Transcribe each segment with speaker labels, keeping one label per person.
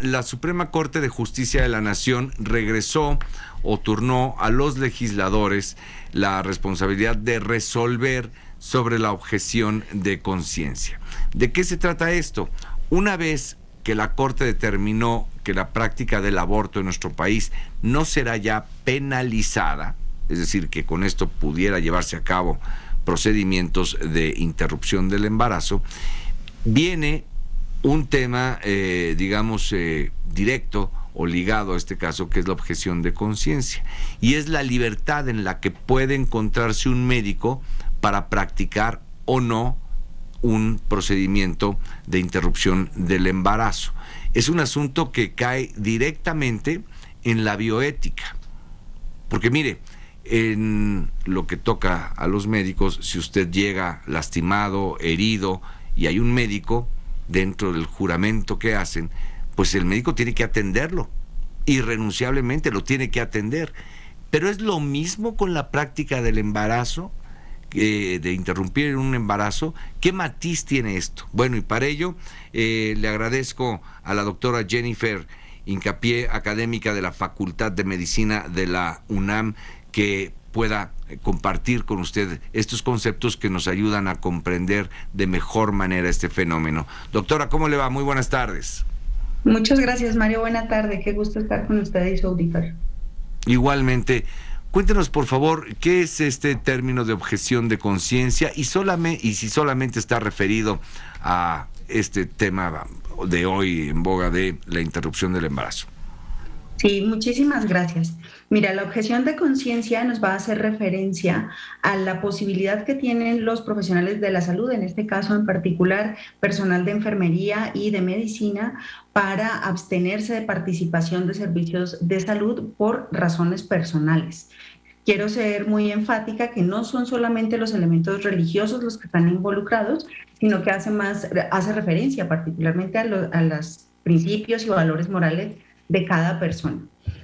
Speaker 1: la Suprema Corte de Justicia de la Nación regresó o turnó a los legisladores la responsabilidad de resolver sobre la objeción de conciencia. ¿De qué se trata esto? Una vez que la Corte determinó que la práctica del aborto en nuestro país no será ya penalizada, es decir, que con esto pudiera llevarse a cabo procedimientos de interrupción del embarazo, viene un tema, directo o ligado a este caso, que es la objeción de conciencia, y es la libertad en la que puede encontrarse un médico para practicar o no un procedimiento de interrupción del embarazo. Es un asunto que cae directamente en la bioética, porque mire, en lo que toca a los médicos, si usted llega lastimado, herido, y hay un médico dentro del juramento que hacen, pues el médico tiene que atenderlo, irrenunciablemente lo tiene que atender. Pero es lo mismo con la práctica del embarazo, de interrumpir un embarazo. ¿Qué matiz tiene esto? Bueno, y para ello le agradezco a la doctora Jennifer Hincapié, académica de la Facultad de Medicina de la UNAM, que pueda compartir con usted estos conceptos que nos ayudan a comprender de mejor manera este fenómeno. Doctora, ¿cómo le va? Muy buenas tardes.
Speaker 2: Muchas gracias, Mario. Buena tarde. Qué gusto estar con usted y su auditorio.
Speaker 1: Igualmente. Cuéntenos, por favor, ¿qué es este término de objeción de conciencia y si solamente está referido a este tema de hoy en boga de la interrupción del embarazo?
Speaker 2: Sí, muchísimas gracias. Mira, la objeción de conciencia nos va a hacer referencia a la posibilidad que tienen los profesionales de la salud, en este caso en particular personal de enfermería y de medicina, para abstenerse de participación de servicios de salud por razones personales. Quiero ser muy enfática que no son solamente los elementos religiosos los que están involucrados, sino que hace referencia particularmente a los principios y valores morales de cada persona.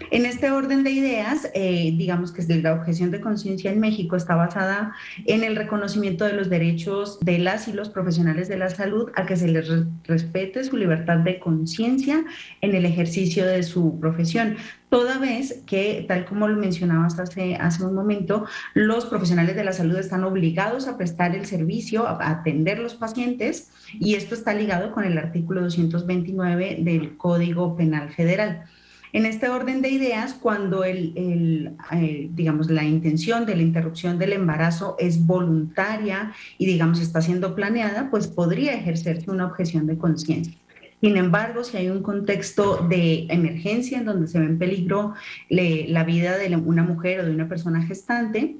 Speaker 2: En este orden de ideas, digamos que la objeción de conciencia en México está basada en el reconocimiento de los derechos de las y los profesionales de la salud a que se les respete su libertad de conciencia en el ejercicio de su profesión, toda vez que, tal como lo mencionabas hace un momento, los profesionales de la salud están obligados a prestar el servicio, a atender los pacientes, y esto está ligado con el artículo 229 del Código Penal Federal. En este orden de ideas, cuando la intención de la interrupción del embarazo es voluntaria y, está siendo planeada, pues podría ejercerse una objeción de conciencia. Sin embargo, si hay un contexto de emergencia en donde se ve en peligro la vida de una mujer o de una persona gestante,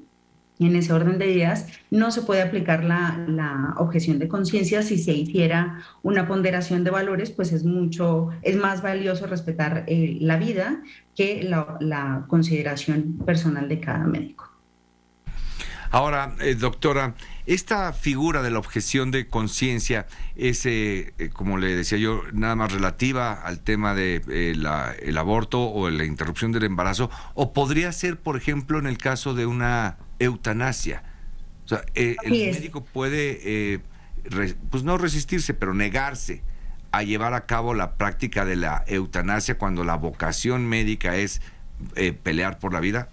Speaker 2: en ese orden de ideas no se puede aplicar la objeción de conciencia. Si se hiciera una ponderación de valores, pues es más valioso respetar la vida que la consideración personal de cada médico.
Speaker 1: Ahora, doctora, esta figura de la objeción de conciencia es, como le decía yo, nada más relativa al tema de el aborto o la interrupción del embarazo, o podría ser, por ejemplo, en el caso de una eutanasia. O sea, el médico puede, pues no resistirse, pero negarse a llevar a cabo la práctica de la eutanasia cuando la vocación médica es pelear por la vida.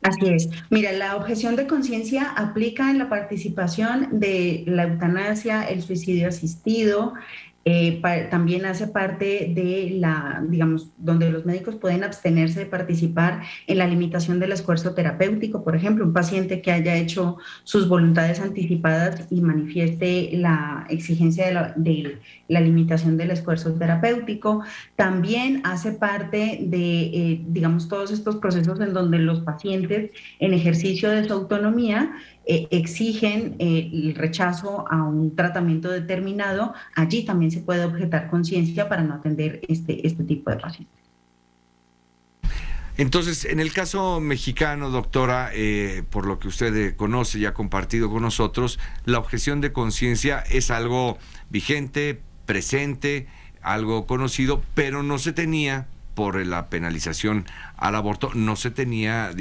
Speaker 2: Así es. Mira, la objeción de conciencia aplica en la participación de la eutanasia, el suicidio asistido. También hace parte de donde los médicos pueden abstenerse de participar en la limitación del esfuerzo terapéutico. Por ejemplo, un paciente que haya hecho sus voluntades anticipadas y manifieste la exigencia de la limitación del esfuerzo terapéutico. También hace parte de, todos estos procesos en donde los pacientes, en ejercicio de su autonomía, exigen el rechazo a un tratamiento determinado. Allí también se puede objetar conciencia para no atender este tipo de pacientes.
Speaker 1: Entonces, en el caso mexicano, doctora, por lo que usted conoce y ha compartido con nosotros, la objeción de conciencia es algo vigente, presente, algo conocido, pero no se tenía, por la penalización al aborto, no se tenía,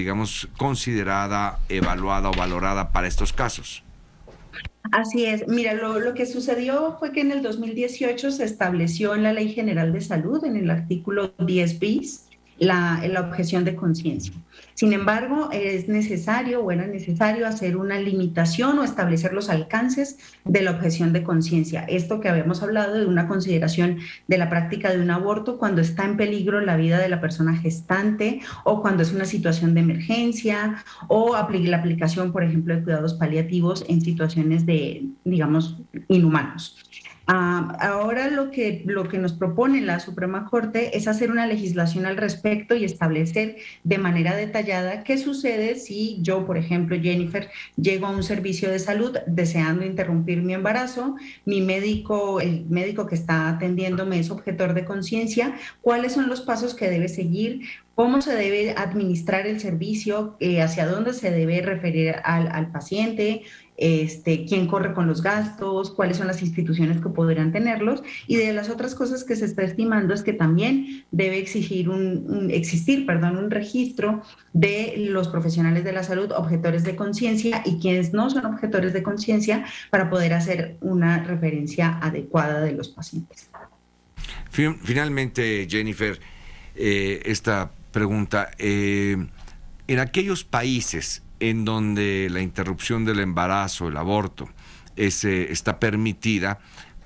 Speaker 1: considerada, evaluada o valorada para estos casos.
Speaker 2: Así es. Mira, lo que sucedió fue que en el 2018 se estableció en la Ley General de Salud, en el artículo 10 bis, la objeción de conciencia. Sin embargo, es necesario o era necesario hacer una limitación o establecer los alcances de la objeción de conciencia. Esto que habíamos hablado de una consideración de la práctica de un aborto cuando está en peligro la vida de la persona gestante o cuando es una situación de emergencia o la aplicación, por ejemplo, de cuidados paliativos en situaciones de, digamos, inhumanos. Ahora lo que nos propone la Suprema Corte es hacer una legislación al respecto y establecer de manera detallada qué sucede si yo, por ejemplo, Jennifer, llego a un servicio de salud deseando interrumpir mi embarazo, mi médico, el médico que está atendiéndome es objetor de conciencia, cuáles son los pasos que debe seguir, cómo se debe administrar el servicio, hacia dónde se debe referir al paciente, quién corre con los gastos, cuáles son las instituciones que podrían tenerlos, y de las otras cosas que se está estimando es que también debe existir un registro de los profesionales de la salud objetores de conciencia y quienes no son objetores de conciencia para poder hacer una referencia adecuada de los pacientes.
Speaker 1: Finalmente, Jennifer, esta pregunta, en aquellos países en donde la interrupción del embarazo, el aborto, está permitida,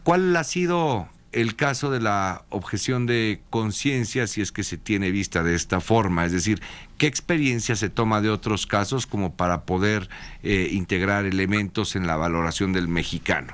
Speaker 1: ¿cuál ha sido el caso de la objeción de conciencia si es que se tiene vista de esta forma? Es decir, ¿qué experiencia se toma de otros casos como para poder integrar elementos en la valoración del mexicano?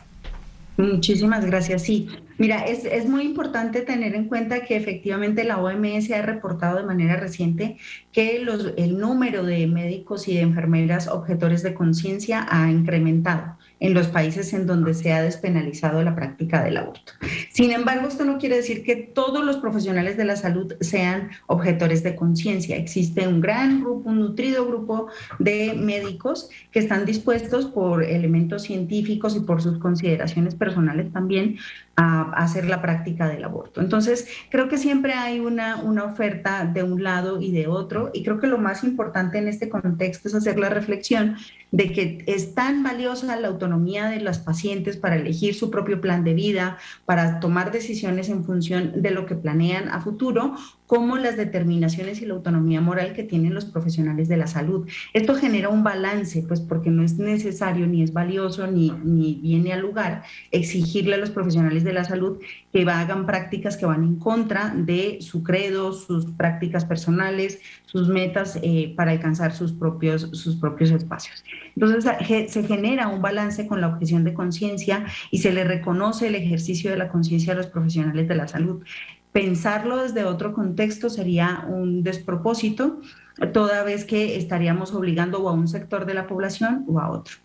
Speaker 2: Muchísimas gracias. Sí, mira, es muy importante tener en cuenta que efectivamente la OMS ha reportado de manera reciente que el número de médicos y de enfermeras objetores de conciencia ha incrementado en los países en donde se ha despenalizado la práctica del aborto. Sin embargo, esto no quiere decir que todos los profesionales de la salud sean objetores de conciencia. Existe un gran grupo, un nutrido grupo de médicos que están dispuestos por elementos científicos y por sus consideraciones personales también a hacer la práctica del aborto. Entonces, creo que siempre hay una oferta de un lado y de otro, y creo que lo más importante en este contexto es hacer la reflexión de que es tan valiosa la autonomía de las pacientes para elegir su propio plan de vida, para tomar decisiones en función de lo que planean a futuro, como las determinaciones y la autonomía moral que tienen los profesionales de la salud. Esto genera un balance, pues porque no es necesario, ni es valioso, ni viene al lugar exigirle a los profesionales de la salud que hagan prácticas que van en contra de su credo, sus prácticas personales, sus metas para alcanzar sus propios espacios. Entonces se genera un balance con la objeción de conciencia y se le reconoce el ejercicio de la conciencia a los profesionales de la salud. Pensarlo desde otro contexto sería un despropósito, toda vez que estaríamos obligando o a un sector de la población o a otro.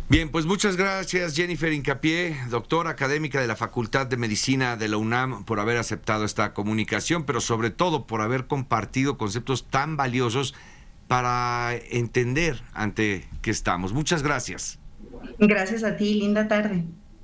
Speaker 1: Bien, pues muchas gracias, Jennifer Hincapié, doctora académica de la Facultad de Medicina de la UNAM, por haber aceptado esta comunicación, pero sobre todo por haber compartido conceptos tan valiosos para entender ante qué estamos. Muchas gracias.
Speaker 2: Gracias a ti, linda tarde.